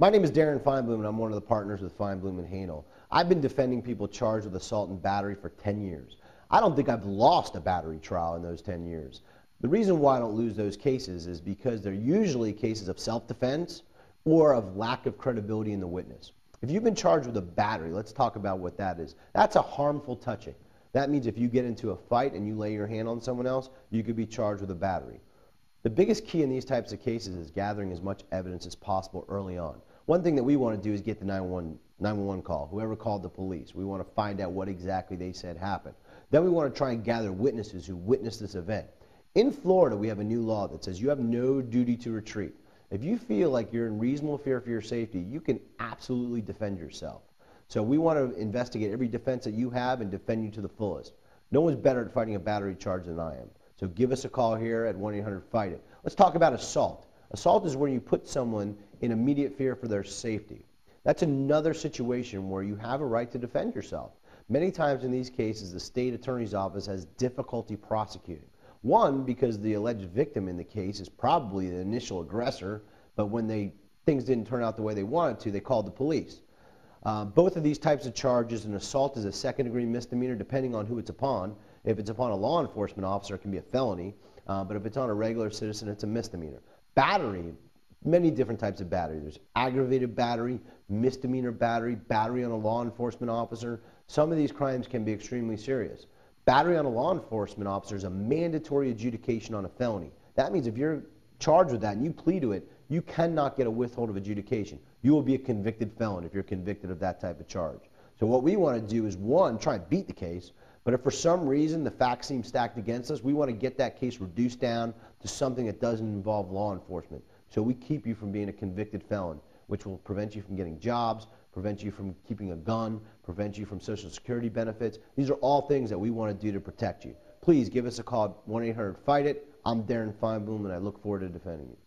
My name is Darren Feinblum, and I'm one of the partners with Feinblum and Hanel. I've been defending people charged with assault and battery for 10 years. I don't think I've lost a battery trial in those 10 years. The reason why I don't lose those cases is because they're usually cases of self-defense or of lack of credibility in the witness. If you've been charged with a battery, let's talk about what that is. That's a harmful touching. That means if you get into a fight and you lay your hand on someone else, you could be charged with a battery. The biggest key in these types of cases is gathering as much evidence as possible early on. One thing that we want to do is get the 911 call, whoever called the police. We want to find out what exactly they said happened. Then we want to try and gather witnesses who witnessed this event. In Florida, we have a new law that says you have no duty to retreat. If you feel like you're in reasonable fear for your safety, you can absolutely defend yourself. So we want to investigate every defense that you have and defend you to the fullest. No one's better at fighting a battery charge than I am. So give us a call here at 1-800-FIGHT-IT. Let's talk about assault. Assault is where you put someone in immediate fear for their safety. That's another situation where you have a right to defend yourself. Many times in these cases, the state attorney's office has difficulty prosecuting. One, because the alleged victim in the case is probably the initial aggressor, but when things didn't turn out the way they wanted to, they called the police. Both of these types of charges, an assault is a second-degree misdemeanor depending on who it's upon. If it's upon a law enforcement officer, it can be a felony, but if it's on a regular citizen, it's a misdemeanor. Battery, many different types of battery. There's aggravated battery, misdemeanor battery, battery on a law enforcement officer. Some of these crimes can be extremely serious. Battery on a law enforcement officer is a mandatory adjudication on a felony. That means if you're charged with that and you plead to it, you cannot get a withhold of adjudication. You will be a convicted felon if you're convicted of that type of charge. So what we want to do is, one, try and beat the case, but if for some reason the facts seem stacked against us, we want to get that case reduced down to something that doesn't involve law enforcement. So we keep you from being a convicted felon, which will prevent you from getting jobs, prevent you from keeping a gun, prevent you from Social Security benefits. These are all things that we want to do to protect you. Please give us a call at 1-800-FIGHT-IT. I'm Darren Feinblum, and I look forward to defending you.